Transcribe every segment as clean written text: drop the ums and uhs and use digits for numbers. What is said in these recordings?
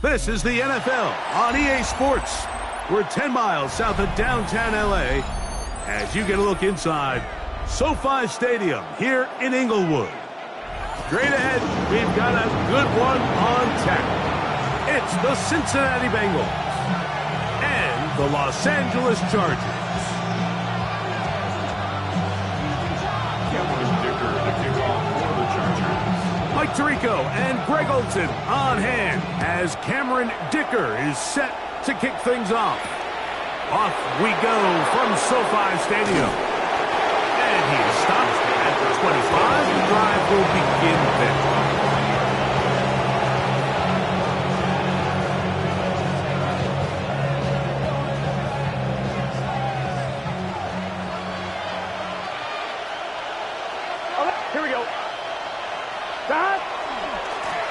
This is the NFL on EA Sports. We're 10 miles south of downtown LA as you get a look inside SoFi Stadium here in Inglewood. Straight ahead, we've got a good one on tap. It's the Cincinnati Bengals and the Los Angeles Chargers. Mike Tirico and Greg Olsen on hand as Cameron Dicker is set to kick things off. Off we go from SoFi Stadium. And he is stopped at the 25. The drive will begin there. Here we go.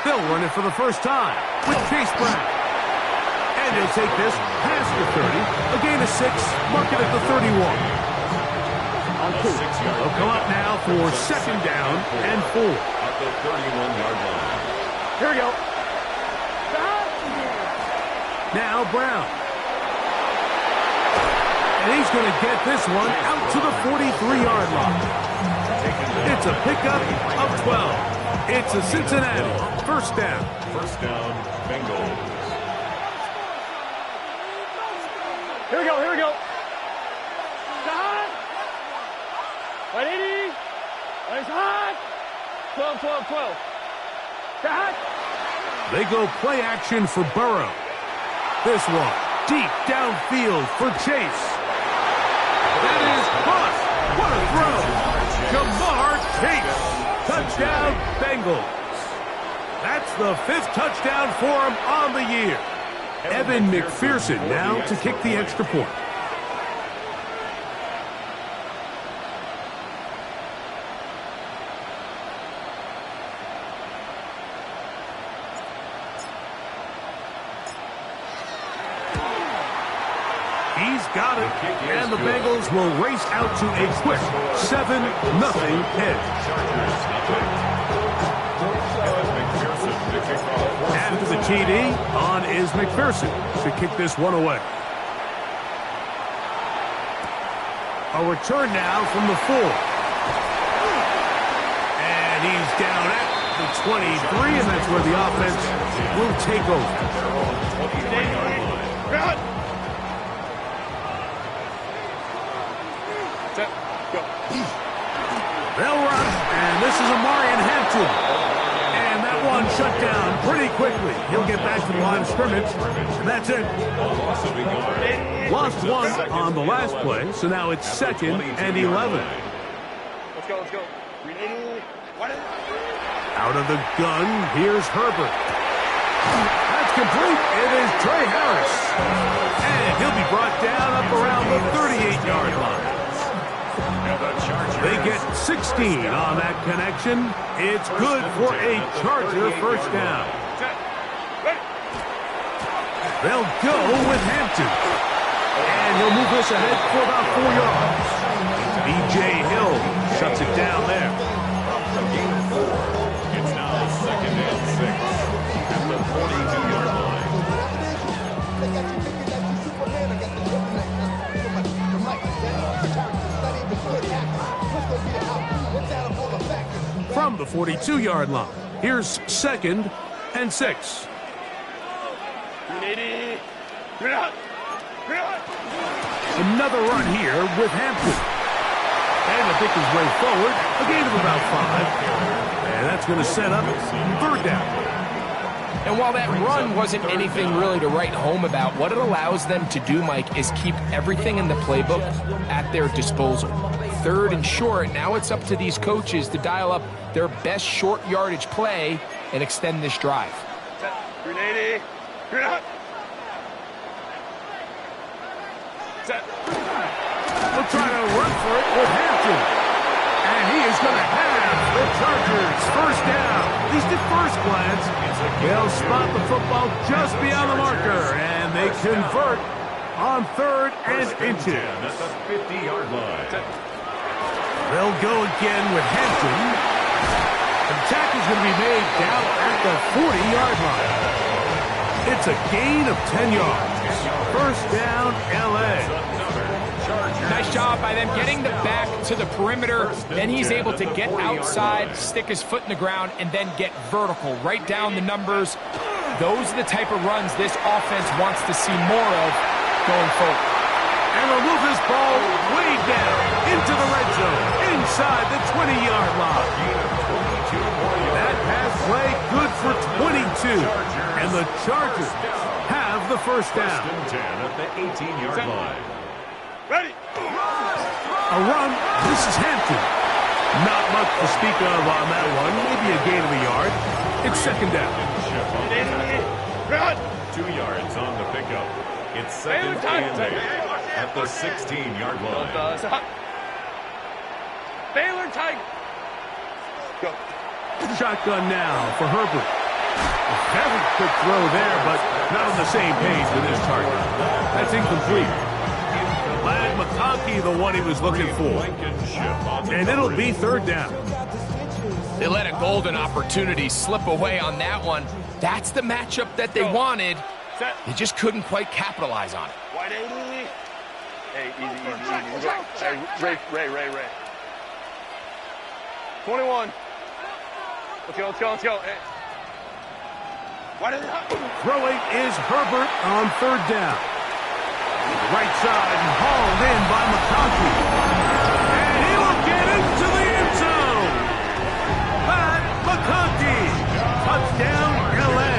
They'll run it for the first time with Chase Brown. And he'll take this past the 30, a gain of 6, mark it at the 31. On 2. They'll come up now for second down and 4. At the 31-yard line. Here we go. Now Brown. And he's going to get this one out to the 43-yard line. It's a pickup of 12. It's a Cincinnati first down. First down, Bengals. Here we go, here we go. 180. Nice hot. 12, 12, 12. They go play action for Burrow. This one, deep downfield for Chase. That is caught. What a throw. Jamar Chase. Touchdown, Bengals. That's the 5th touchdown for him on the year. Evan McPherson now to kick the extra point. He's got it, and the Bengals will race out to a quick 7-0 edge. After the TD, on is McPherson to kick this one away. A return now from the 4. And he's down at the 23, and that's where the offense will take over. They'll run, and this is Amarian Hampton. And that one shut down pretty quickly. He'll get back to the line of scrimmage, and that's it. Lost one on the last play, so now it's 2nd and 11. Let's go, let's go. Out of the gun, here's Herbert. That's complete. It is Trey Harris. And he'll be brought down up around the 38-yard line. They get 16 on that connection. It's good for a Charger first down. They'll go with Hampton. And he'll move this ahead for about 4 yards. B.J. Hill shuts it down there. It's now 2nd and 6 at the 42-yard line. From the 42-yard line, here's 2nd and 6. Another run here with Hampton. And to pick his way forward, a gain of about 5. And that's going to set up 3rd down. And while that run wasn't anything really to write home about, what it allows them to do, Mike, is keep everything in the playbook at their disposal. 3rd and short, now it's up to these coaches to dial up their best short yardage play and extend this drive. We'll try to run for it with Hampton. And he is going to have the Chargers first down. At least at first glance, they'll spot the football just beyond the marker, and they convert on 3rd and inches. At the 50-yard line. They'll go again with Hampton. The tackle is going to be made down at the 40-yard line. It's a gain of 10 yards. First down, L.A. Nice job by them getting the back to the perimeter. Then he's able to get outside, stick his foot in the ground, and then get vertical, right down the numbers. Those are the type of runs this offense wants to see more of going forward. And they'll move this ball way down into the red zone, inside the 20-yard line. That pass play good for 22. And the Chargers have the first down. 10 at the 18-yard line. Ready. A run. This is Hampton. Not much to speak of on that one. Maybe a gain of a yard. It's second down. 2 yards on the pickup. It's second and 8 at the 16-yard line. Baylor Tiger. Go. Shotgun now for Herbert. A very quick throw there, but not on the same page with his target. That's incomplete. Lad McConkey, the one he was looking for. And it'll be third down. They let a golden opportunity slip away on that one. That's the matchup that they wanted. They just couldn't quite capitalize on it. Wide 80. Hey, easy. Hey, Ray. 21. Let's go. Hey. Throwing is Herbert on third down. Right side and hauled in by McConkey. And he will get into the end zone. Pat McConkey. Touchdown, L.A.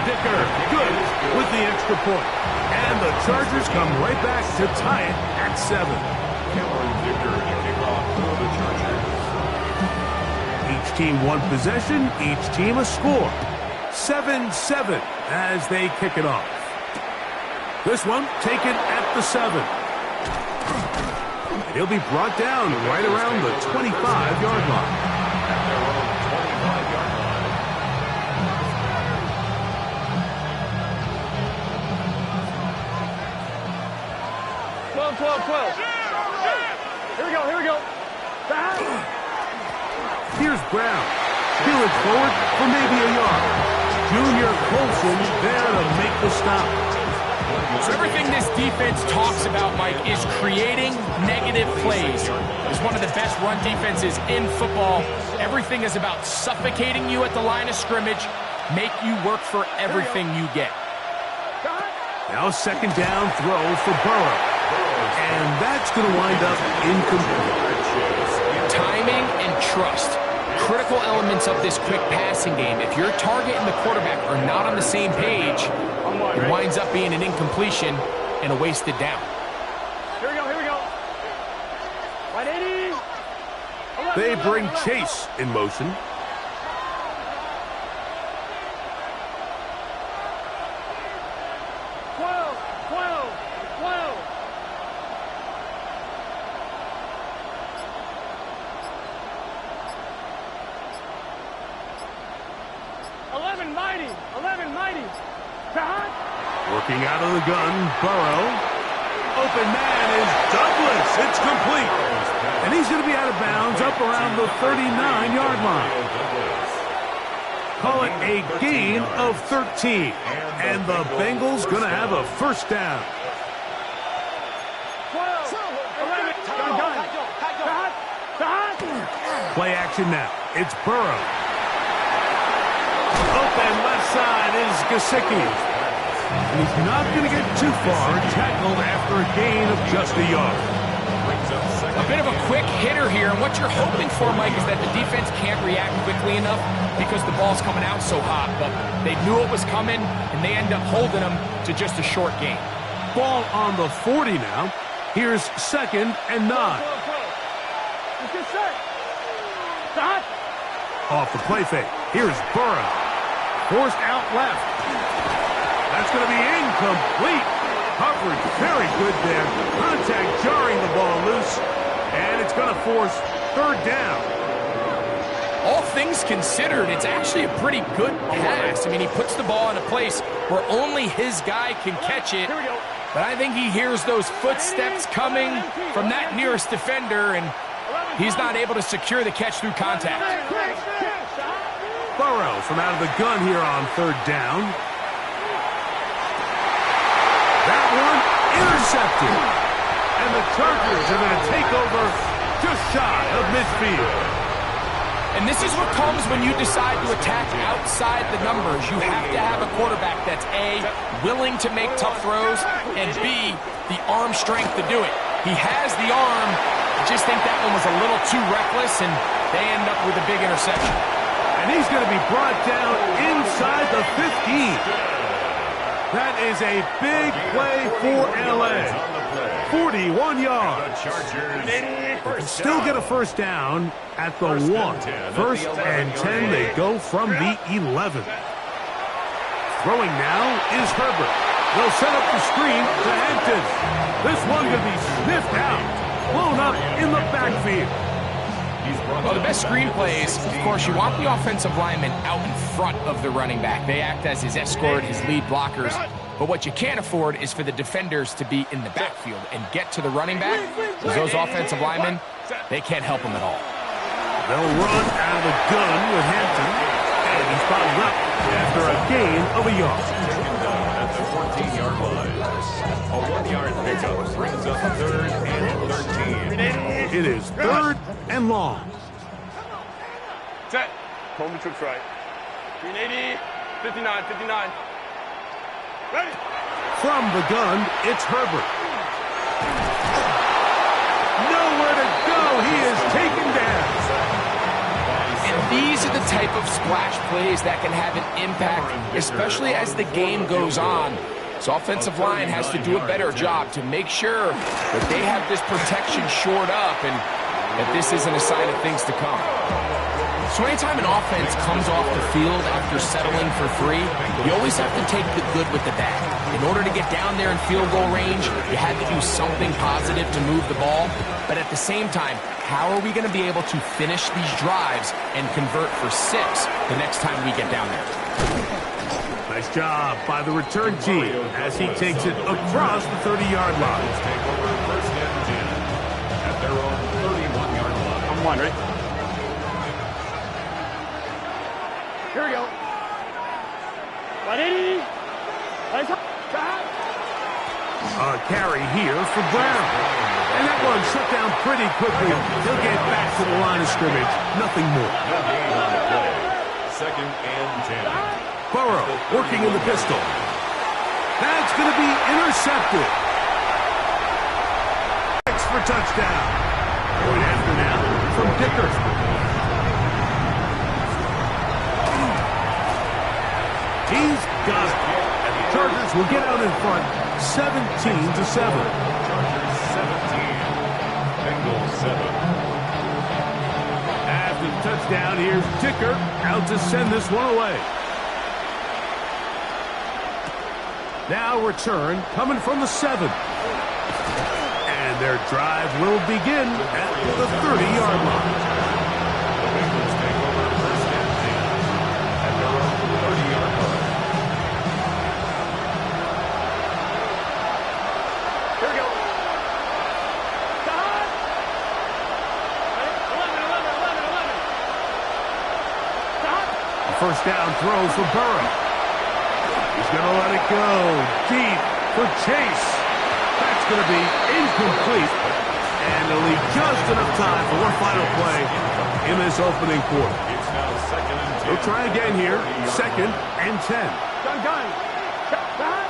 Dicker, good with the extra point. And the Chargers come right back to tie it at 7. Cameron Dicker to kick off for the Chargers. Each team one possession, each team a score. 7-7 as they kick it off. This one taken at the 7. And he'll be brought down right around the 25-yard line. At their own 25-yard line. 12. Here we go. Here's Brown. Peeling forward for maybe a yard. Junior Colson there to make the stop. So everything this defense talks about, Mike, is creating negative plays. It's one of the best run defenses in football. Everything is about suffocating you at the line of scrimmage, make you work for everything you get. Now second down throw for Burrow. And that's going to wind up incomplete. Timing and trust. Critical elements of this quick passing game. If your target and the quarterback are not on the same page, it winds up being an incompletion and a wasted down. Here we go. 180. They bring Chase in motion. Working out of the gun, Burrow. Open man is Douglas. It's complete. And he's going to be out of bounds up around the 39-yard line. Call it a gain of 13. And the Bengals going to have a first down. 12. 11. Play action now. It's Burrow. Open left side is Gesicki. And he's not going to get too far, tackled after a gain of just a yard. A bit of a quick hitter here, and what you're hoping for, Mike, is that the defense can't react quickly enough because the ball's coming out so hot, but they knew it was coming, and they end up holding them to just a short gain. Ball on the 40 now. Here's second and 9. Off the play fake. Here's Burrow. Forced out left. That's going to be incomplete. Coverage very good there. Contact jarring the ball loose. And it's going to force third down. All things considered, it's actually a pretty good pass. I mean, he puts the ball in a place where only his guy can catch it. But I think he hears those footsteps coming from that nearest defender, and he's not able to secure the catch through contact. Burrow from out of the gun here on third down. That one intercepted. And the Chargers are going to take over just shy of midfield. And this is what comes when you decide to attack outside the numbers. You have to have a quarterback that's A, willing to make tough throws, and B, the arm strength to do it. He has the arm. I just think that one was a little too reckless, and they end up with a big interception. And he's going to be brought down inside the 15. That is a big play for L.A. 41 yards. Still get a first down at the 1. First and 10, they go from the 11. Throwing now is Herbert. They'll set up the screen to Hampton. This one going to be sniffed out, blown up in the backfield. Well, the best screenplay is, of course, you want the offensive lineman out in front of the running back. They act as his escort, his lead blockers. But what you can't afford is for the defenders to be in the backfield and get to the running back. Because those offensive linemen, they can't help him at all. They'll run out of the gun with Hampton. And he's bottled up after a gain of a yard. At the 14-yard line. A 1-yard pickup brings up third and 13. It is third and long. Set. Tony tricks right. 380. 59. 59. Ready. From the gun, it's Herbert. Nowhere to go. He is taken down. And these are the type of splash plays that can have an impact, especially as the game goes on. So offensive line has to do a better job to make sure that they have this protection shored up and that this isn't a sign of things to come. So anytime an offense comes off the field after settling for 3, you always have to take the good with the bad. In order to get down there in field goal range, you had to do something positive to move the ball. But at the same time, how are we going to be able to finish these drives and convert for 6 the next time we get down there? Nice job by the return team as he takes it across the 30-yard line. Take over first and 10 at their own 31-yard line. Come on, ready? Here we go. 180. A carry here for Brown. And that one shut down pretty quickly. He'll get back to the line of scrimmage. Nothing more. No gain on the play. Second and 10. Burrow working in the pistol. That's going to be intercepted. For touchdown. Going after now from Dicker. He's got it. And the Chargers will get out in front 17-7. Chargers 17. Bengals 7. After the touchdown, here's Dicker out to send this one away. Now return coming from the 7. And their drive will begin at the 30-yard line. The Bengals take over first and 10 at their own 30-yard line. Here we go. Stop. 11. Stop. A first down throw for Burrow. He's going to let it go deep for Chase. That's going to be incomplete. And it'll leave just enough time for one final play in this opening quarter. It's now second and 10. We'll try again here. Second and 10. Gun. Stop.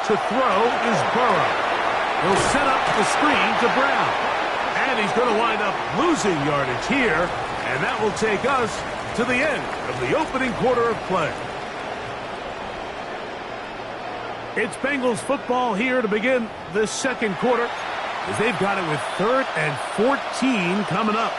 To throw is Burrow. He'll set up the screen to Brown. And he's going to wind up losing yardage here. And that will take us to the end of the opening quarter of play. It's Bengals football here to begin this second quarter as they've got it with 3rd and 14 coming up.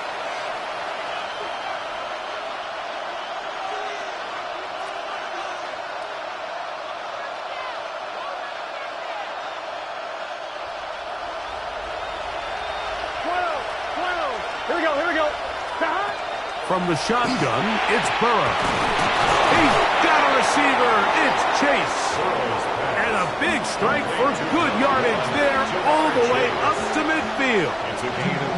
Here we go. Stop. From the shotgun, it's Burrow. He's got a receiver. It's Chase. And a big strike for good yardage there all the way up to midfield. It's a gain of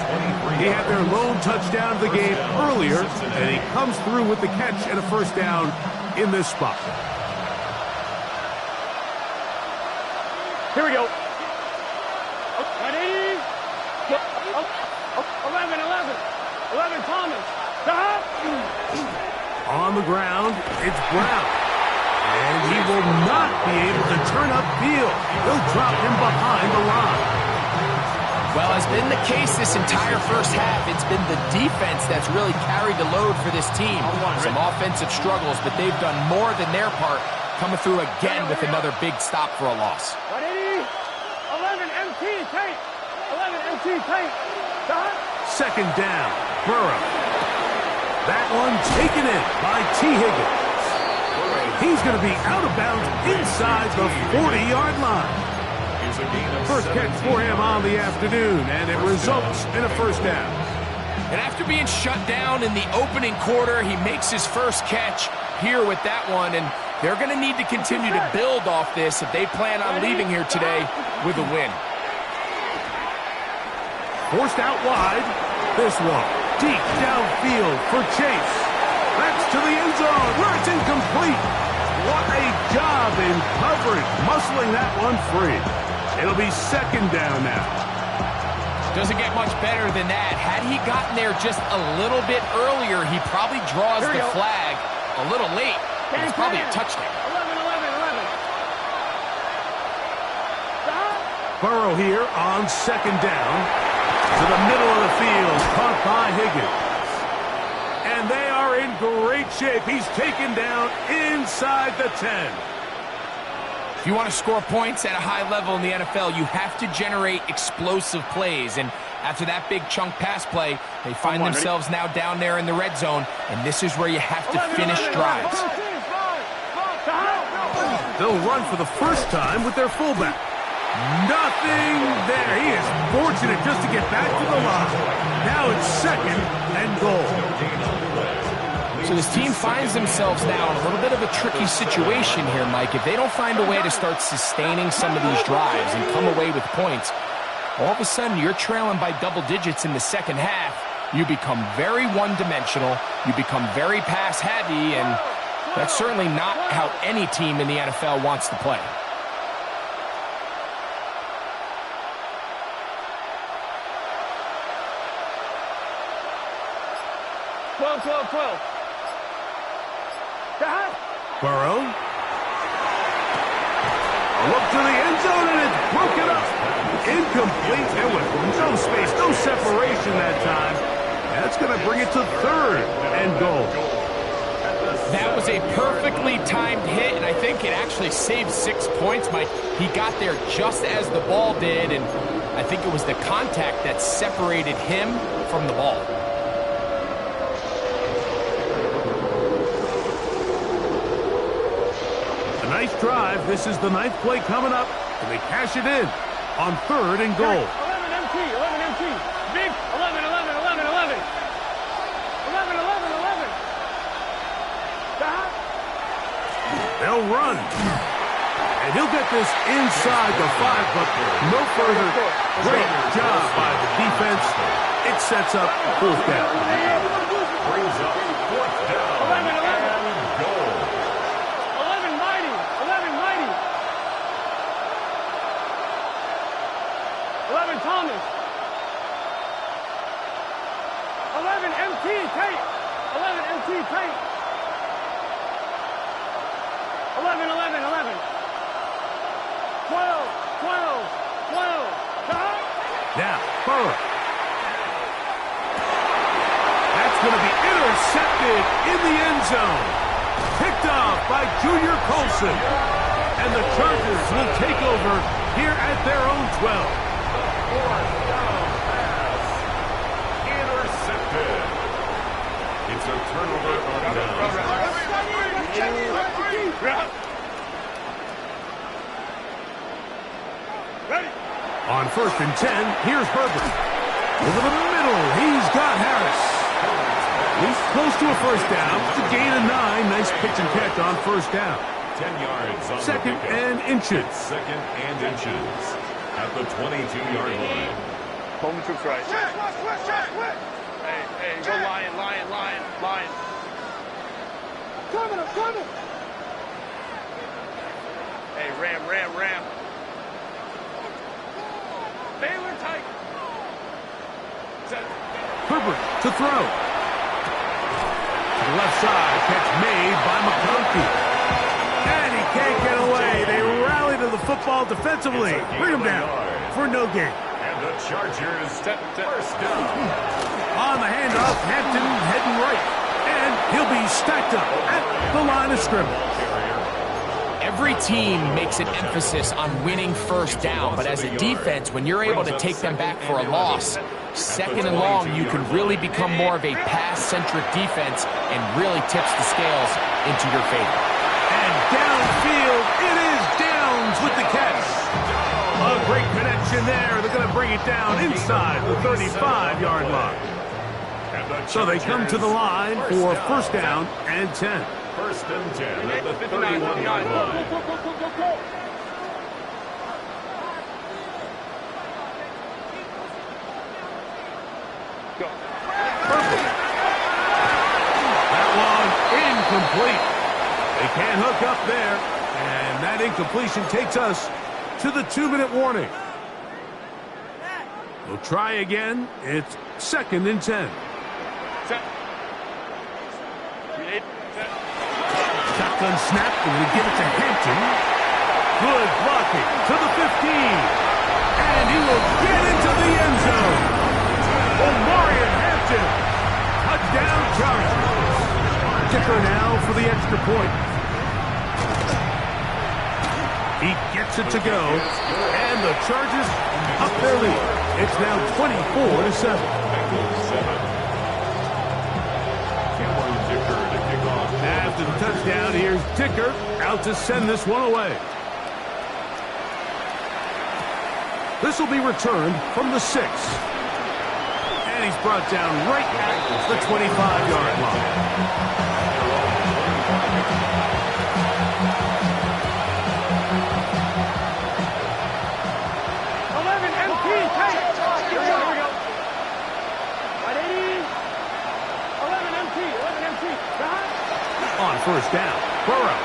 23. He had their lone touchdown of the game earlier, and he comes through with the catch and a first down in this spot. Here we go. Ready? 11, 11 Thomas. On the ground, it's Brown. And he will not be able to turn upfield. He'll drop him behind the line. Well, as been the case this entire first half, it's been the defense that's really carried the load for this team. Some offensive struggles, but they've done more than their part, coming through again with another big stop for a loss. 11 MT tape. 11 MT tape. Second down, Burrow. That one taken in by T. Higgins. He's going to be out of bounds inside the 40-yard line. First catch for him on the afternoon, and it results in a first down. And after being shut down in the opening quarter, he makes his first catch here with that one, and they're going to need to continue to build off this if they plan on leaving here today with a win. Forced out wide. This one deep downfield for Chase. That's to the end zone where it's incomplete. What a job in coverage, muscling that one free. It'll be second down now. Doesn't get much better than that. Had he gotten there just a little bit earlier, he probably draws the flag a little late. And it's probably a touchdown. 11. Burrow here on second down. To the middle of the field, caught by Higgins. And they are in great shape. He's taken down inside the 10. If you want to score points at a high level in the NFL, you have to generate explosive plays. And after that big chunk pass play, they find themselves now down there in the red zone. And this is where you have to finish drives. They'll run for the first time with their fullback. Nothing there. He is fortunate just to get back to the line. Now it's second and goal. So this team finds themselves now in a little bit of a tricky situation here, Mike. If they don't find a way to start sustaining some of these drives and come away with points, all of a sudden you're trailing by double digits in the second half. You become very one-dimensional. You become very pass-heavy, and that's certainly not how any team in the NFL wants to play. 12. Burrow. A look to the end zone, and it's broken up. Incomplete. There was no space, no separation that time. That's going to bring it to third and goal. That was a perfectly timed hit, and I think it actually saved 6 points, Mike. He got there just as the ball did, and I think it was the contact that separated him from the ball. Nice drive. This is the ninth play coming up, and they cash it in on third and goal. 11 MT. Big 11. 11. They'll run. And he'll get this inside the 5, but no further. Great job by the defense. It sets up fourth down. Brings up fourth down. 11. And goal. 11 mighty. 11 Thomas. 11 MT tape. 11 MT tape. 11. 12. Now, Burrow. That's going to be intercepted in the end zone. Picked off by Junior Colson. And the Chargers will take over here at their own 12. Fourth down pass. Intercepted. It's a turnover on down. On first and 10, here's Herbert. Over the middle, he's got Harris. He's close to a first down. It's a gain of 9. Nice this pitch and catch on first down. 10 yards on Second the pickup. and inches. Second and inches at the 22-yard line. Home troops right. Hey, go lion. Coming. Hey, ram. Baylor tight. Set. Herbert to throw. To the left side, catch made by McConkey. And he can't get away. They rally to the football defensively. Bring him down for no gain. And the Chargers first down. On the handoff, Hampton heading right. And he'll be stacked up at the line of scrimmage. Every team makes an emphasis on winning first down, but as a defense, when you're able to take them back for a loss, second and long, you can really become more of a pass-centric defense and really tips the scales into your favor. And downfield, it is Downs with the catch. A great connection there. They're going to bring it down inside the 35-yard line. So they come to the line for first down and 10. First and 10 at the 31-yard line. Go. Perfect. That one incomplete. They can't hook up there. And that incompletion takes us to the 2-minute warning. We'll try again. It's second and 10. Set. Shotgun snap, and we give it to Hampton. Good blocking to the 15. And he will get into the end zone. Omarion Hampton. Touchdown Chargers. Kicker now for the extra point. He gets it to go. And the Chargers up their lead. It's now 24-7. After the touchdown, here's Dicker out to send this one away. This will be returned from the 6. And he's brought down right at the 25-yard line. 11 MP, take. Here we go. Right 80. 11 MP. On first down, Burrow.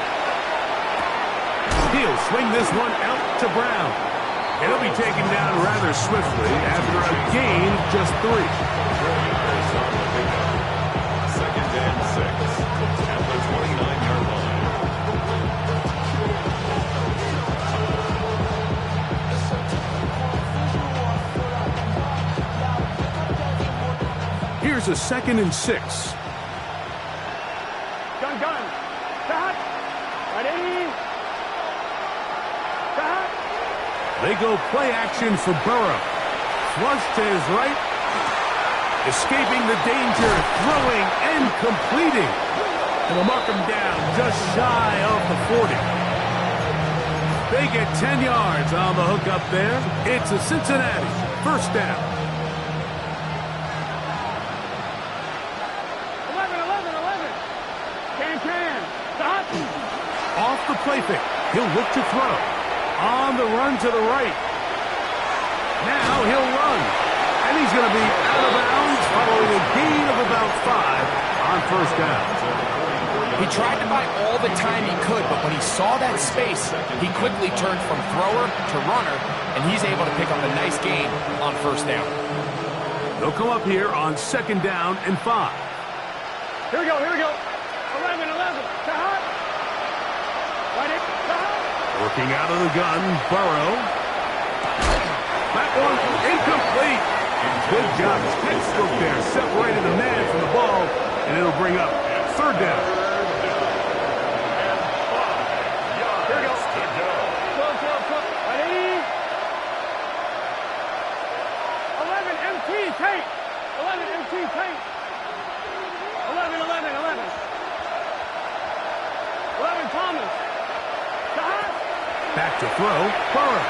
He'll swing this one out to Brown. It'll be taken down rather swiftly after a gain of just 3. Second and 6 at the 29-yard line. Here's a second and 6. Gun. Stop. Right 80. Stop. They go play action for Burrow. Flush to his right. Escaping the danger, throwing and completing. And they'll mark him down just shy of the 40. They get 10 yards on the hook up there. It's a Cincinnati first down. 11. Can. Stop. Off the play fake. He'll look to throw. On the run to the right. Now he'll run. And he's going to be out of bounds following a gain of about 5 on first down. He tried to buy all the time he could, but when he saw that space, he quickly turned from thrower to runner, and he's able to pick up a nice gain on first down. They'll come up here on second down and 5. Here we go. 11. Stop. Right 80. Stop. Working out of the gun, Burrow. That one incomplete. Good job. Textbook there. Separated the man from the ball, and it'll bring up third down. Here we go. 12. Right 80. 11 MT tape. 11 MT tape. 11. 11 Thomas. Stop. Back to throw, Burrow.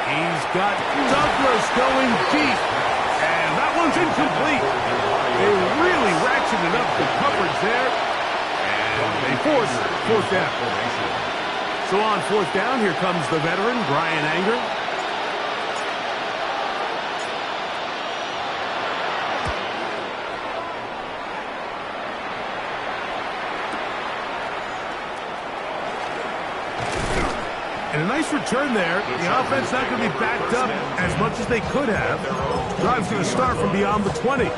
He's got Douglas going deep. And that one's incomplete. They really ratcheted up the coverage there. And they force fourth down. So on fourth down, here comes the veteran, Brian Anger. And a nice return there. The offense not going to be backed up as much as they could have. Drive's going to start from beyond the 20.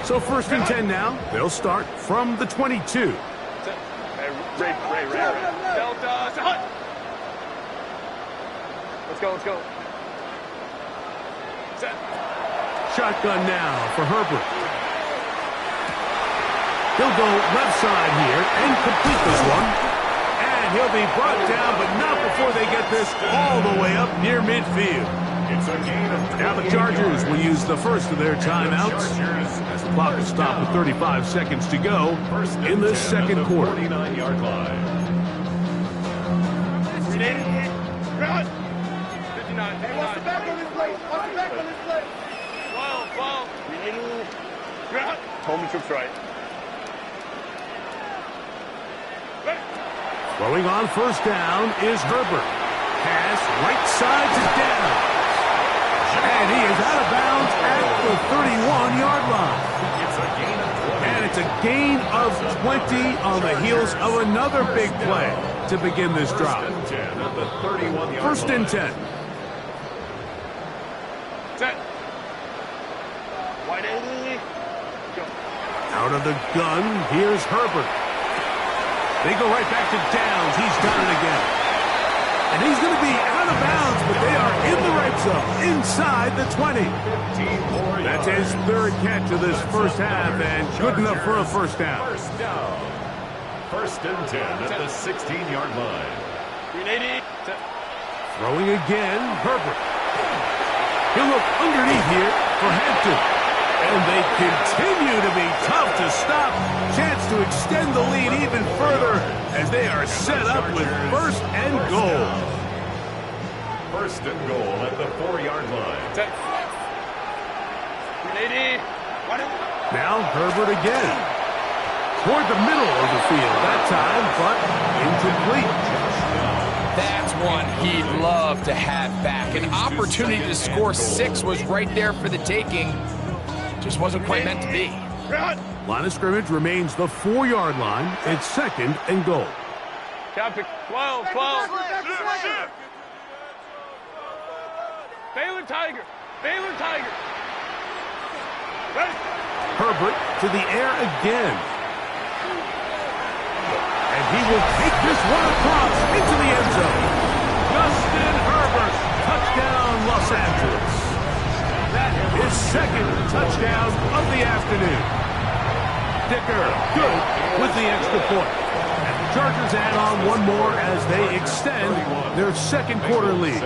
So first and 10 now. They'll start from the 22. Ray. Delta. Let's go. Set. Shotgun now for Herbert. He'll go left side here and complete this one. And he'll be brought down, but not before they get this all the way up near midfield. It's a gain of Now the Chargers will use the first of their timeouts as the clock will stop with 35 seconds to go in the second quarter. 49-yard line. 59. Hey, what's the back on this play? What's the back on this play? 12. Homie troops right. Throwing on first down is Herbert. Pass right side to down. And he is out of bounds at the 31-yard line. It's a gain of 20. And it's a gain of 20 on the heels of another big play to begin this drive. First and 10. Set. Wide end. Go. Out of the gun, here's Herbert. They go right back to Downs. He's done it again. And he's going to be out of bounds, but they are in the red zone, inside the 20. That's his third catch of this first half, and good enough for a first down. First down. First and 10 at the 16-yard line. 380. Throwing again, Herbert. He'll look underneath here for Hampton. And they continue to be tough to stop. Chance to extend the lead even further as they are set up with first and goal. First and goal at the 4-yard line. 380. Now Herbert again. Toward the middle of the field that time, but incomplete. That's one he'd love to have back. An opportunity to score 6 was right there for the taking. Just wasn't quite meant to be. Line of scrimmage remains the 4-yard line. It's second and goal. Captain, 12. Baylor Tiger. Ready. Herbert to the air again. And he will take this one across into the end zone. Justin Herbert, touchdown Los Angeles. That is second touchdown of the afternoon. Dicker, good with the extra point. And the Chargers add on one more as they extend their second quarter lead.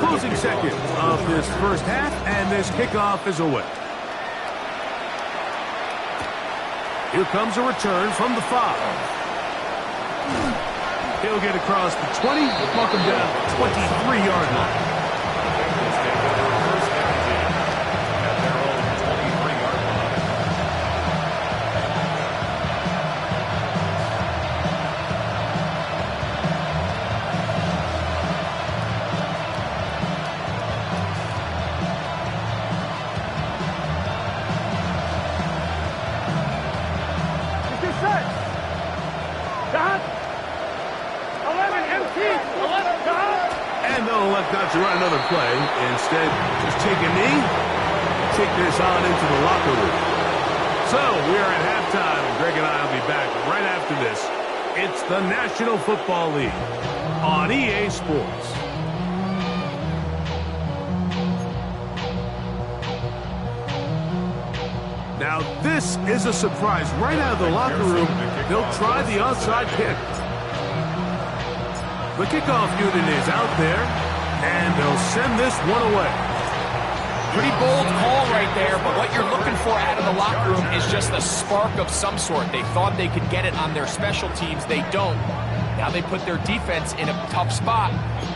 Closing seconds of this first half, and this kickoff is away. Here comes a return from the 5. He'll get across the 20, mark him down 23-yard line. To run another play. Instead, just take a knee, take this on into the locker room. So, we are at halftime, and Greg and I will be back right after this. It's the National Football League on EA Sports. Now, this is a surprise. Right out of the locker room, they'll try the onside kick. The kickoff unit is out there. And they'll send this one away. Pretty bold call right there, but what you're looking for out of the locker room is just a spark of some sort. They thought they could get it on their special teams. They don't. Now they put their defense in a tough spot,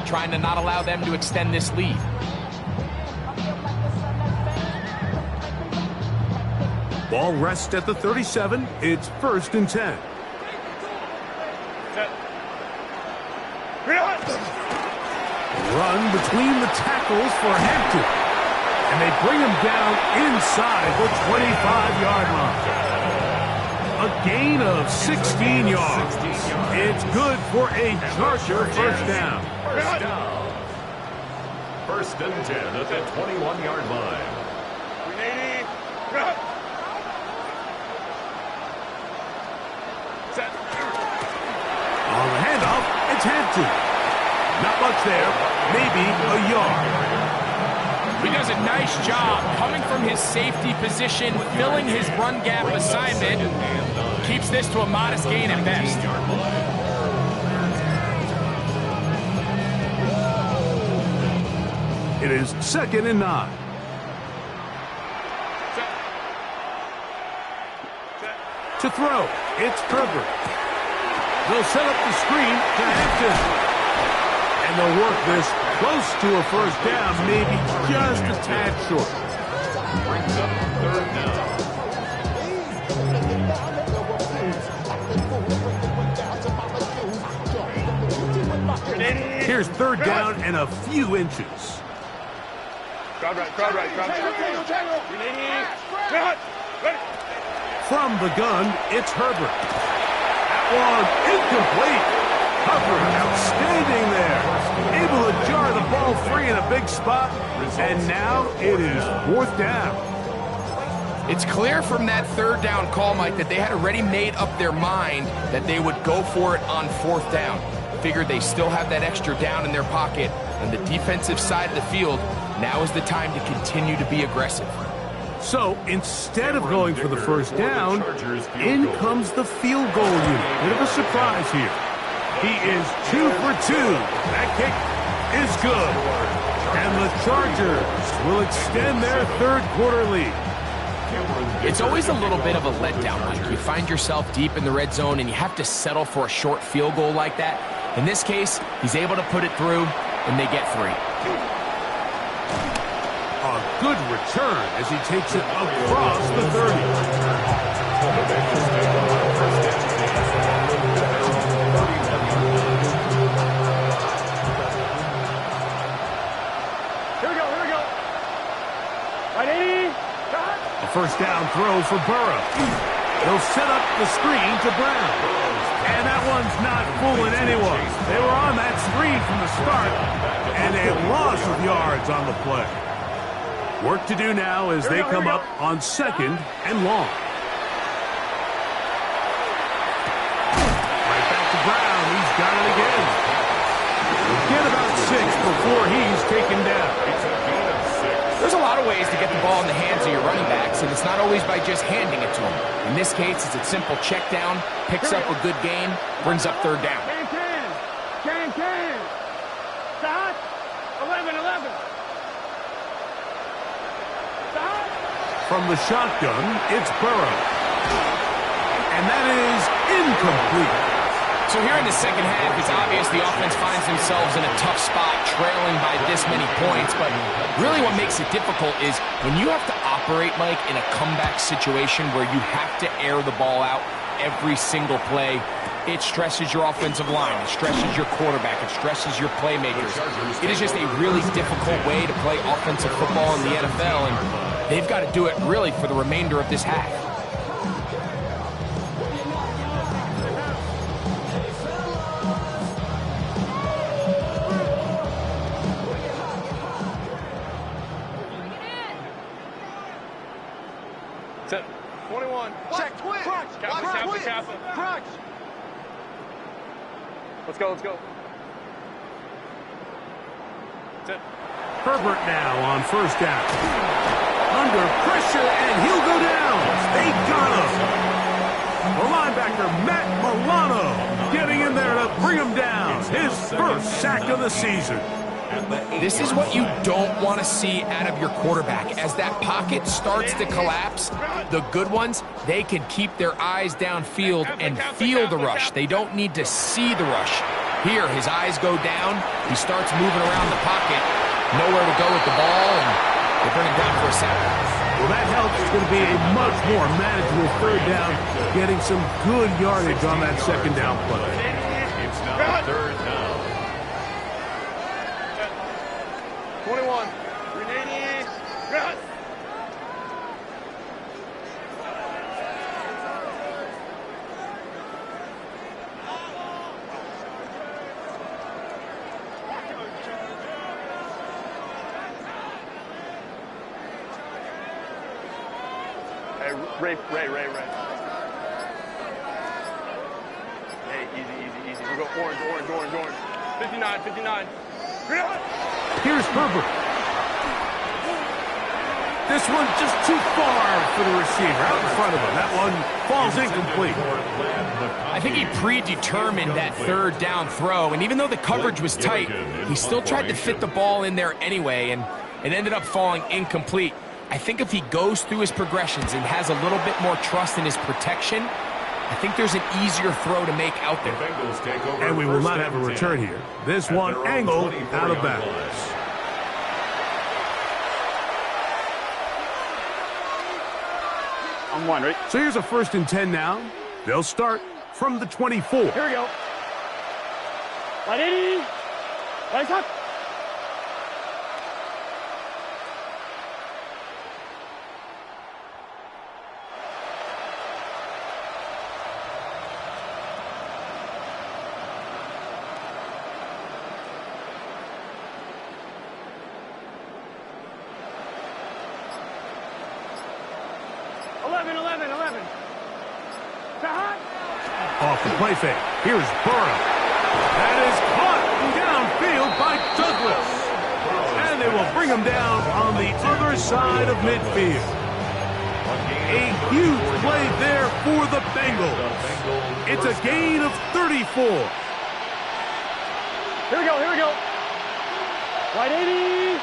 trying to not allow them to extend this lead. Ball rests at the 37. It's 1st and 10. Run between the tackles for Hampton. And they bring him down inside the 25-yard line. A gain of 16 yards. It's good for a Charger first down. First and 10 at the 21-yard line. On the handoff, it's Hampton. Not much there, maybe a yard. He does a nice job coming from his safety position, filling his run gap assignment. Keeps this to a modest gain at best. It is 2nd and 9. To throw, it's Herbert. They'll set up the screen to Hampton. And they'll work this close to a first down, maybe just a tad short. Brings up 3rd down. Here's 3rd down and a few inches. Crowd right. From the gun, it's Herbert. That one incomplete. Hubbard outstanding there. Able to jar the ball free in a big spot. And now it is 4th down. It's clear from that 3rd down call, Mike, that they had already made up their mind that they would go for it on 4th down. Figured they still have that extra down in their pocket. On the defensive side of the field, now is the time to continue to be aggressive. So instead of going for the first down, in comes the field goal unit. Bit of a surprise here. He is 2 for 2. That kick is good. And the Chargers will extend their 3rd quarter lead. It's always a little bit of a letdown, Mike. You find yourself deep in the red zone and you have to settle for a short field goal like that. In this case, he's able to put it through, and they get 3. A good return as he takes it across the 30. Here we go. Right, 80. A first down throw for Burrow. They'll set up the screen to Brown. And that one's not fooling anyone. They were on that screen from the start, and a loss of yards on the play. Work to do now as they come up on 2nd and long. Right back to Brown. He's got it again. Get about 6 before he's taken down. There's a lot of ways to get the ball in the hands of your running backs, and it's not always by just handing it to them. In this case, it's a simple check down, picks up a good gain, brings up 3rd down. Can. Stop. 11. Stop. From the shotgun, it's Burrow. And that is incomplete. So here in the second half, it's obvious the offense finds themselves in a tough spot, trailing by this many points. But really what makes it difficult is when you have to operate, Mike, in a comeback situation where you have to air the ball out every single play, it stresses your offensive line, it stresses your quarterback, it stresses your playmakers. It is just a really difficult way to play offensive football in the NFL, and they've got to do it really for the remainder of this half. Set. 21. Check, twin. Crunch. Crunch. Let's go. Set. Herbert now on first down. Under pressure, and he'll go down. They got him. The linebacker, Matt Milano, getting in there to bring him down. His first sack of the season. This is what you don't want to see out of your quarterback. As that pocket starts to collapse, the good ones, they can keep their eyes downfield and feel the rush. They don't need to see the rush. Here, his eyes go down. He starts moving around the pocket. Nowhere to go with the ball, and they bring him down for a sack. Well, that helps. It's going to be a much more manageable third down, getting some good yardage on that second down play. It's now third down. 21. 380. Yes. Hey, Ray. Hey, easy. We go orange. 59. Here's Herbert. This one just too far for the receiver, out in front of him. That one falls incomplete. I think he predetermined that third down throw, and even though the coverage was tight, he still tried to fit the ball in there anyway, and it ended up falling incomplete. I think if he goes through his progressions and has a little bit more trust in his protection, I think there's an easier throw to make out there. And we will not have a return here. This one angled out of bounds. I'm one, right? So here's a 1st and 10 now. They'll start from the 24. Here we go. 180. Right up. Off the play fake. Here's Burrow. That is caught downfield by Douglas. And they will bring him down on the other side of midfield. A huge play there for the Bengals. It's a gain of 34. Here we go. 180.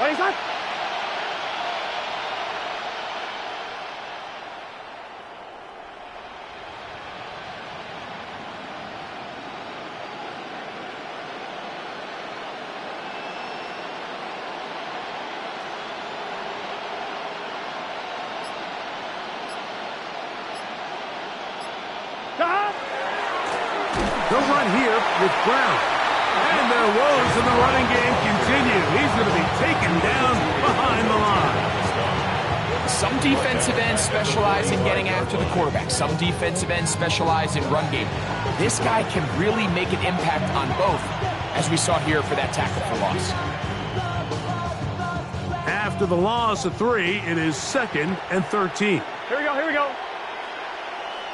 Right up. They'll run here with Brown. And their woes in the running game continue. He's going to be taken down behind the line. Some defensive ends specialize in getting after the quarterback. Some defensive ends specialize in run game. This guy can really make an impact on both, as we saw here for that tackle for loss. After the loss of 3, it is 2nd and 13. Here we go.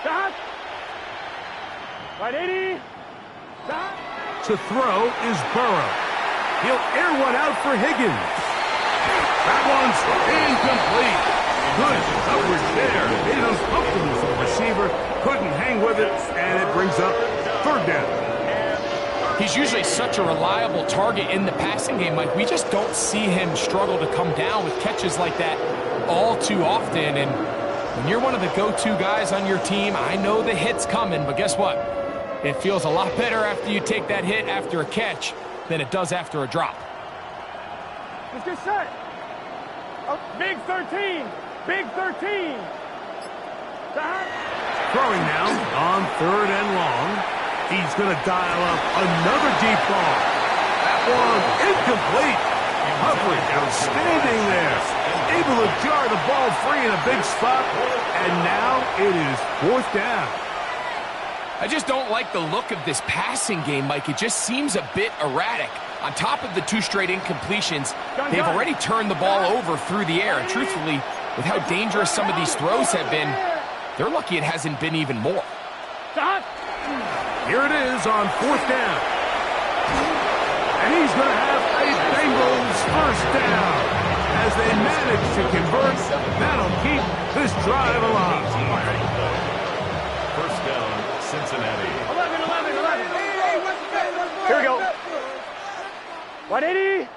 Stop. 180. Stop. To throw is Burrow. He'll air one out for Higgins. That one's incomplete. Good coverage there. Made it uncomfortable for the receiver. Couldn't hang with it, and it brings up 3rd down. He's usually such a reliable target in the passing game. Like, we just don't see him struggle to come down with catches like that all too often. And when you're one of the go-to guys on your team, I know the hit's coming, but guess what? It feels a lot better after you take that hit after a catch than it does after a drop. Let's get set. Oh, big 13. Stop. Throwing now on 3rd and long. He's going to dial up another deep ball. That one incomplete. Coverage outstanding there. Able to jar the ball free in a big spot. And now it is 4th down. I just don't like the look of this passing game, Mike. It just seems a bit erratic. On top of the 2 straight incompletions, they've already turned the ball over through the air. And truthfully, with how dangerous some of these throws have been, they're lucky it hasn't been even more. Stop. Here it is on 4th down. And he's going to have a Bengals 1st down. As they manage to convert, that'll keep this drive alive. 1st down, Cincinnati. 11. Here we go. 180.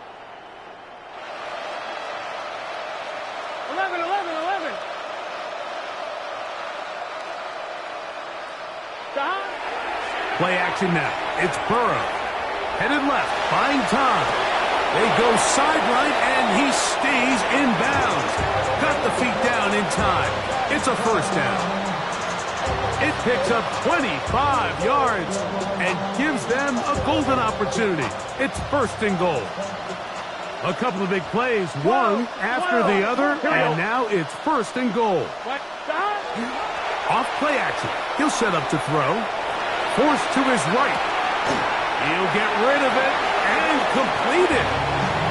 11. Stop. Play action now. It's Burrow. Headed left, buying time. They go sideline, and he stays in bounds. Got the feet down in time. It's a first down. It picks up 25 yards and gives them a golden opportunity. It's first and goal. A couple of big plays, one after the other, and now it's first and goal. Off play action. He'll set up to throw. Forced to his right. He'll get rid of it and complete it.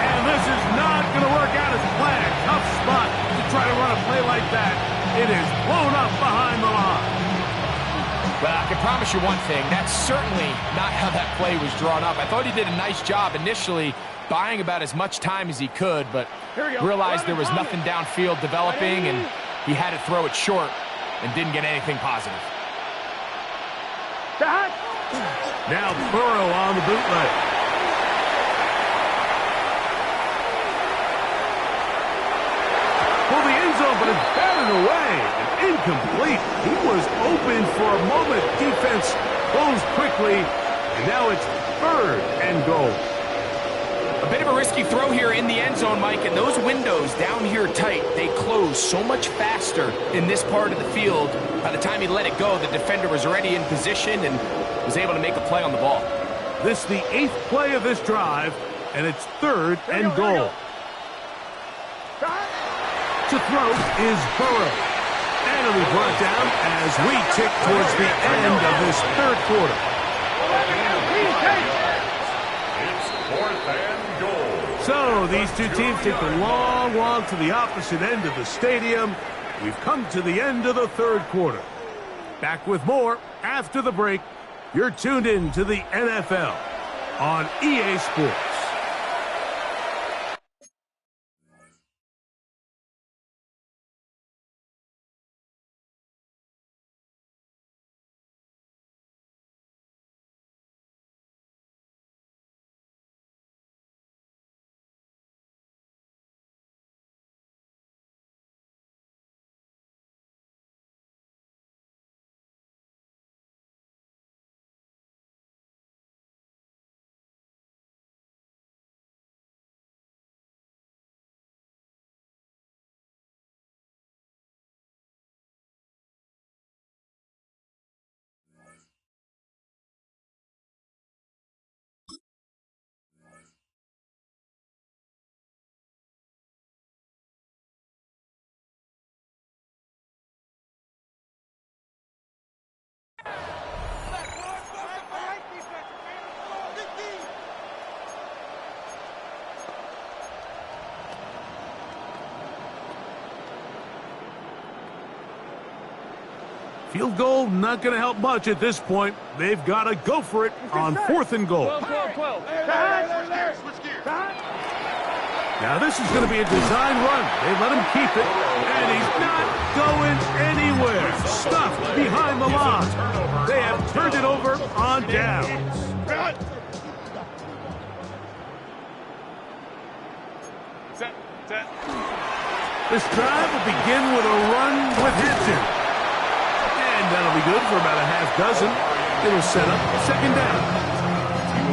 And this is not going to work out as planned. Tough spot to try to run a play like that. It is blown up behind the line. Well, I can promise you one thing. That's certainly not how that play was drawn up. I thought he did a nice job initially buying about as much time as he could, but realized there was nothing downfield developing, and he had to throw it short and didn't get anything positive. Now Burrow on the bootleg. Well, the end zone, but it's batted away. Incomplete. He was open for a moment. Defense closed quickly, and now it's third and goal. A bit of a risky throw here in the end zone, Mike, and those windows down here tight, they close so much faster in this part of the field. By the time he let it go, the defender was already in position and was able to make a play on the ball. This is the 8th play of this drive, and it's third and goal. To throw is Burrow. And it'll be brought down as we tick towards the end of this third quarter. It's fourth and goal. So these two teams take the long walk to the opposite end of the stadium. We've come to the end of the third quarter. Back with more after the break. You're tuned in to the NFL on EA Sports. Field goal not going to help much at this point. They've got to go for it on fourth and goal. Now this is going to be a design run. They let him keep it, and he's not going anywhere. Stuffed behind the line. They have turned it over on downs. This drive will begin with a run with Hampton. And that'll be good for about a half dozen. It'll set up second down.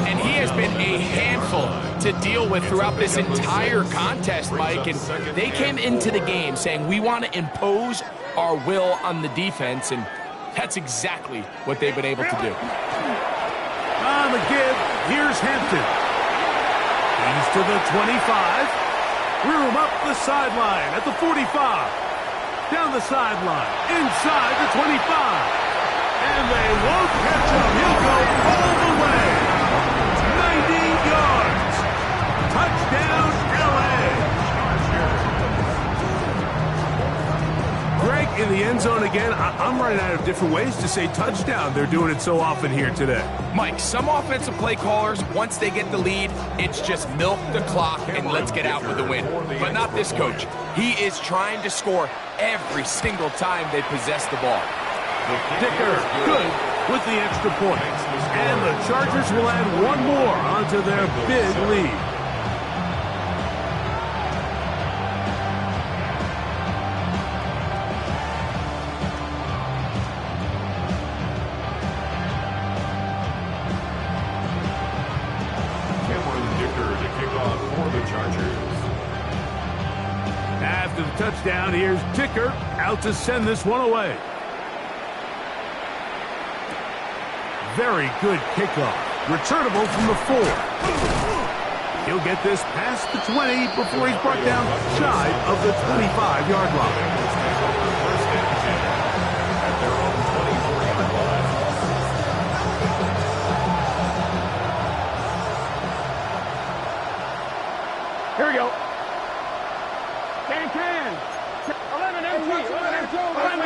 And he has been a handful to deal with throughout this entire contest, Mike. And they came into the game saying, we want to impose our will on the defense. And that's exactly what they've been able to do. On the give, here's Hampton. He's to the 25. Room up the sideline at the 45. Down the sideline, inside the 25. And they won't catch him. He'll go all the way. 90 yards. Touchdown, L.A. Greg, in the end zone again, I'm running out of different ways to say touchdown. They're doing it so often here today. Mike, some offensive play callers, once they get the lead, it's just milk the clock and let's get out with the win. But not this coach. He is trying to score every single time they possess the ball. Dicker, good with the extra point. And the Chargers will add one more onto their big lead. Dicker to kick off touchdown. Here's Dicker out to send this one away. Very good kickoff. Returnable from the 4. He'll get this past the 20 before he's brought down shy of the 25-yard line. Here we go. Can. 11 empty. 11 empty. 11.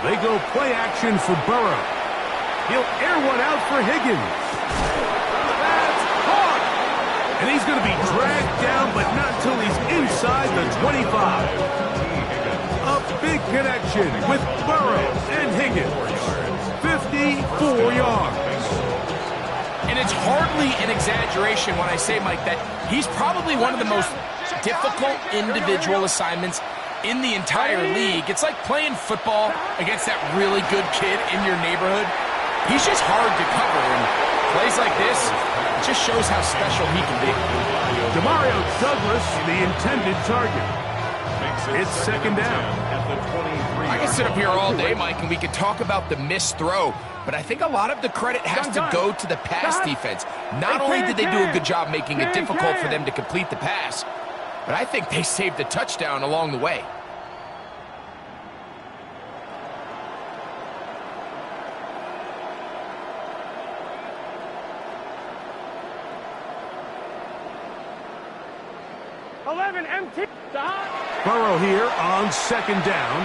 They go play action for Burrow. He'll air one out for Higgins. That's caught! And he's going to be dragged down, but not until he's inside the 25. A big connection with Burrow and Higgins. 54 yards. And it's hardly an exaggeration when I say, Mike, that he's probably one of the most difficult individual assignments in the entire league. It's like playing football against that really good kid in your neighborhood. He's just hard to cover, and plays like this, it just shows how special he can be. Demario Douglas, the intended target. It's second down. I can sit up here all day, Mike, and we can talk about the missed throw, but I think a lot of the credit has to go to the pass defense. Not only did they do a good job making it difficult for them to complete the pass, but I think they saved a touchdown along the way. Empty. Burrow here on second down.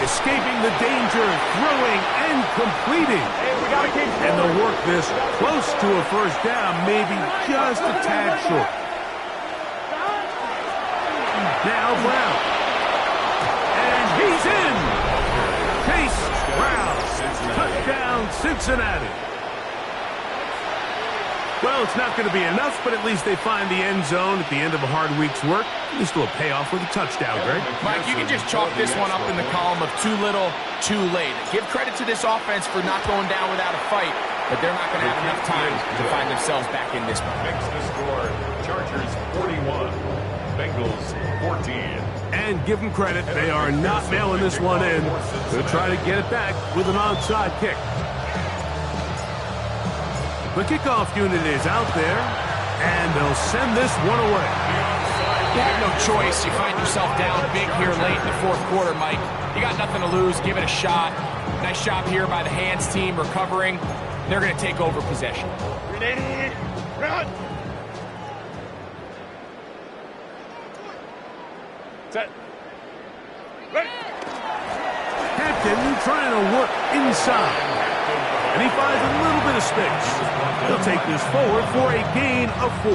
Escaping the danger, throwing and completing. Hey, we gotta keep and they'll work this close to a first down, maybe just a tad short. Now Brown. And he's in. Chase Brown. Touchdown, Cincinnati. Well, it's not going to be enough, but at least they find the end zone at the end of a hard week's work. At least a payoff with a touchdown, Greg. Mike, you can just chalk this one up in the column of too little, too late. Give credit to this offense for not going down without a fight, but they're not going to have enough time to find themselves back in this one. Makes the score, Chargers 41, Bengals 14. And give them credit, they are not mailing this one in. They'll try to get it back with an onside kick. The kickoff unit is out there, and they'll send this one away. You have no choice. You find yourself down big here late in the fourth quarter, Mike. You got nothing to lose. Give it a shot. Nice job here by the hands team recovering. They're going to take over possession. Run. Set. Ready. Captain trying to work inside. And he finds a little bit of space. He'll take this forward for a gain of 4.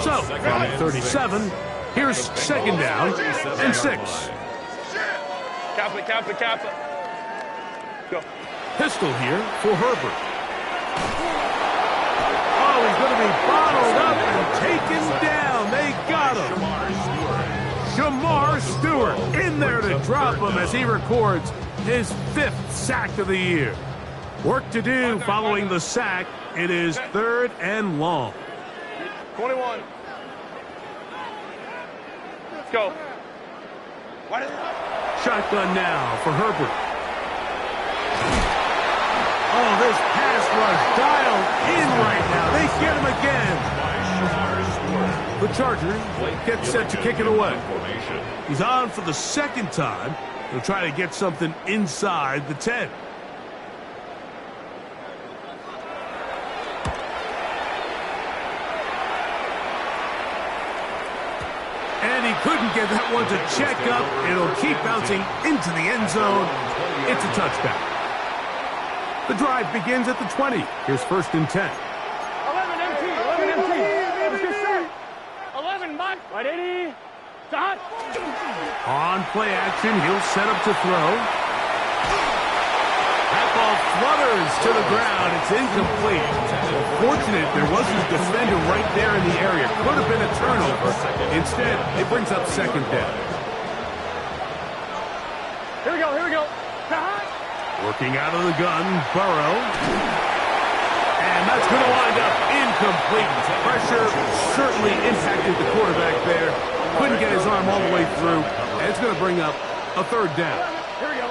So, from 37, here's second down and 6. Cap it. Go. Pistol here for Herbert. Oh, he's going to be bottled up and taken down. They got him. Shamar Stewart in there to drop him as he records his 5th sack of the year. Work to do following the sack. It is 3rd and long. 21. Let's go. Shotgun now for Herbert. Oh, this pass rush dialed in right now. They get him again. The Chargers get set to kick it away. He's on for the second time. He'll try to get something inside the 10. And he couldn't get that one to check up. It'll keep bouncing into the end zone. It's a touchback. The drive begins at the 20. Here's 1st and 10. 11 empty. 11 empty. 11 Mike. Right, 80. Stop. On play action, he'll set up to throw. That ball flutters to the ground. It's incomplete. Fortunate there wasn't a defender right there in the area. Could have been a turnover. Instead, it brings up second down. Here we go. Working out of the gun, Burrow. And that's going to wind up incomplete. Pressure certainly impacted the quarterback there. Couldn't get his arm all the way through. And it's going to bring up a third down. Here we go.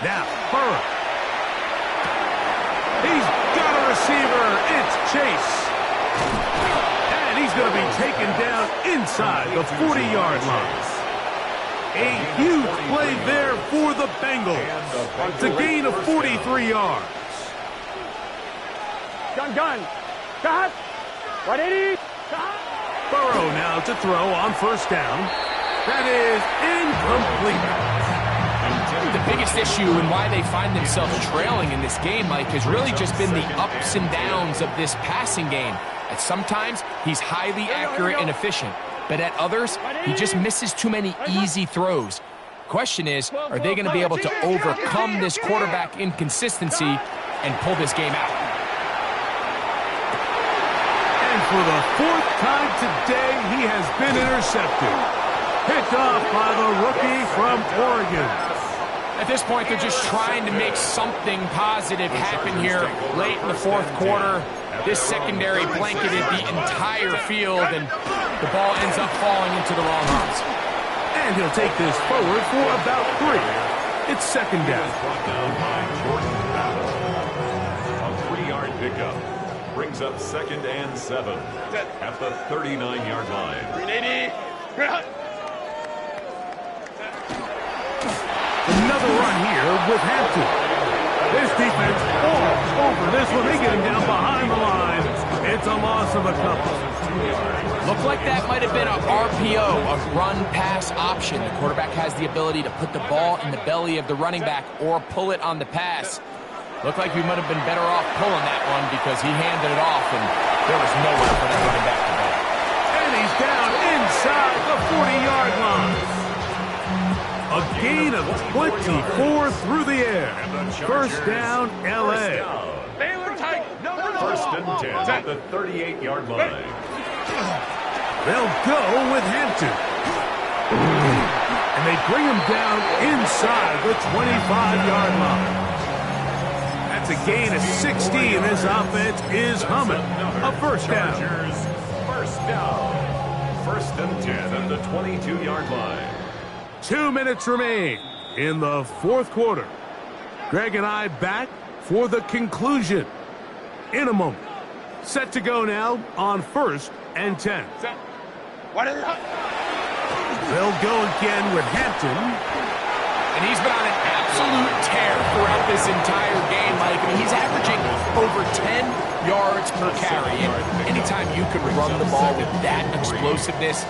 Now, Burrow. He's got a receiver. It's Chase. And he's going to be taken down inside the 40-yard line. A huge play there for the Bengals. It's a gain of 43 yards. Gun. Cut. 180. Burrow now to throw on first down. That is incomplete. The biggest issue and why they find themselves trailing in this game, Mike, has really just been the ups and downs of this passing game. And sometimes he's highly accurate and efficient, but at others, he just misses too many easy throws. Question is, are they going to be able to overcome this quarterback inconsistency and pull this game out? And for the fourth time today, he has been intercepted. Picked off by the rookie from Oregon. At this point, they're just trying to make something positive happen here late in the fourth quarter. This secondary blanketed the entire field, and the ball ends up falling into the wrong hands. And he'll take this forward for about 3. It's second down. A 3-yard pickup brings up 2nd and 7 at the 39-yard line. 380. Another run here with Hampton. This defense all over this one. They get him down behind the line. It's a loss of a couple. Looked like that might have been a RPO, a run-pass option. The quarterback has the ability to put the ball in the belly of the running back or pull it on the pass. Looked like we might have been better off pulling that one because he handed it off, and there was nowhere for that running back to go. And he's down inside the 40-yard line. A gain of 24 through the air. First down, L.A. First and 10 at the 38-yard line. They'll go with Hampton. And they bring him down inside the 25-yard line. That's a gain of 16. This offense is humming. A first down. First down. First and 10 at the 22-yard line. 2 minutes remain in the fourth quarter. Greg and I back for the conclusion in a moment. Set to go now on 1st and 10. They'll go again with Hampton. And he's been on an absolute tear throughout this entire game, Mike. I mean, he's averaging over 10 yards per carry. And anytime you can run the ball with that explosiveness,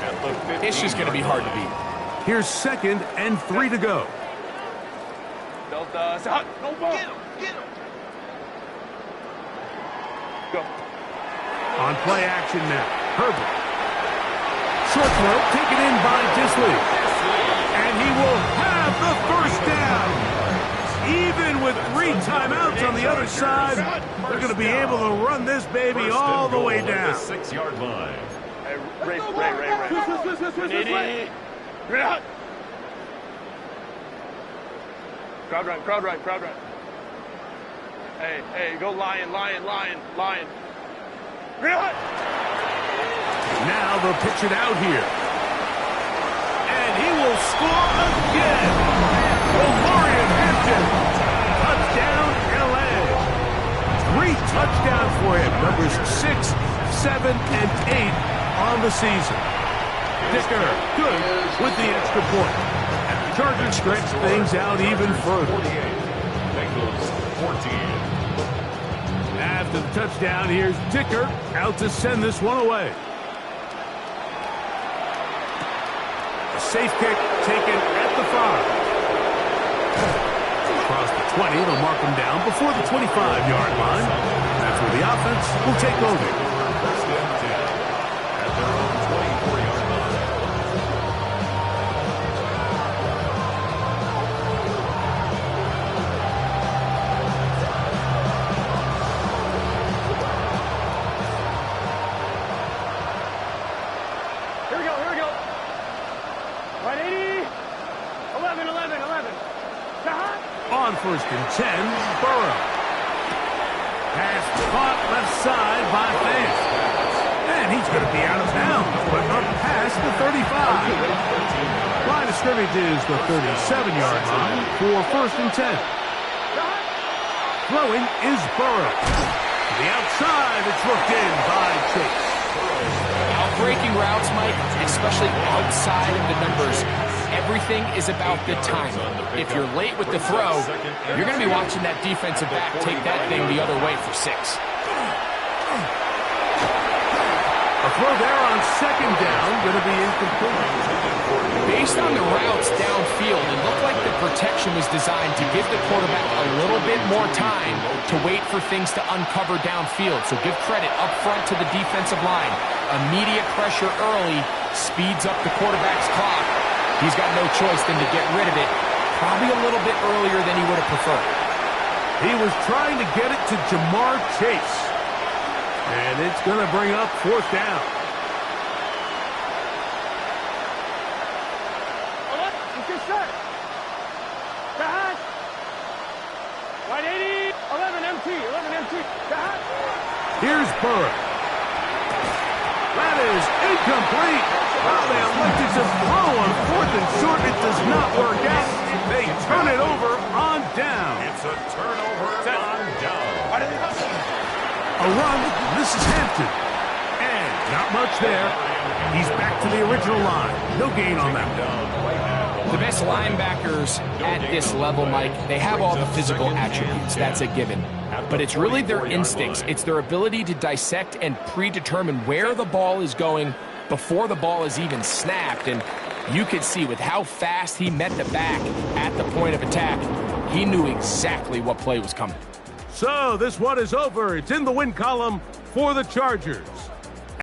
it's just going to be hard to beat. Here's 2nd and 3 to go. Delta. Get him. Go. On play action now. Herbert. Short throw taken in by Disley. And he will have the first down. Even with 3 timeouts on the other side, they're going to be able to run this baby all the way down. 6-yard line. Hey, Ray. Crowd run. Hey, go lion. Now they'll pitch it out here. And he will score again. Omarion Hampton. Touchdown, L.A. 3 touchdowns for him. Numbers 6, 7, and 8 on the season. Dicker, good with the extra point. And the Chargers stretch things out even further. Bengals 14. After the touchdown, here's Dicker out to send this one away. A safe kick taken at the 5. Across the 20, they'll mark him down before the 25-yard line. That's where the offense will take over. First and 10 at their own 24-yard line. Here we go. 180. 11. first and 10, Burrow. Pass caught left side by Ffff. And he's going to be out of bounds, but up past the 35. Line of scrimmage is the 37-yard line for first and 10. Throwing is Burrow. To the outside, it's looked in by Chase. Breaking routes, Mike, especially outside of the numbers, everything is about the timing. If you're late with the throw, you're going to be watching that defensive back take that thing the other way for 6. A throw there on second down, going to be incomplete. Based on the routes downfield, it looked like the protection was designed to give the quarterback a little bit more time to wait for things to uncover downfield. So give credit up front to the defensive line. Immediate pressure early speeds up the quarterback's clock. He's got no choice than to get rid of it, probably a little bit earlier than he would have preferred. He was trying to get it to Jamar Chase. And it's going to bring up fourth down. Get set. Back. Right 80. 11 empty. 11 empty. Back. Here's Burrow. That is incomplete. Well, they elected to throw on fourth and short. It does not work out. They turn it over on down. It's a turnover on down. A run. This is Hampton. And not much there. He's back to the original line. No gain on that. The best linebackers at this level, Mike, they have all the physical attributes. That's a given. But it's really their instincts. It's their ability to dissect and predetermine where the ball is going before the ball is even snapped. And you could see with how fast he met the back at the point of attack, he knew exactly what play was coming. So this one is over. It's in the win column for the Chargers.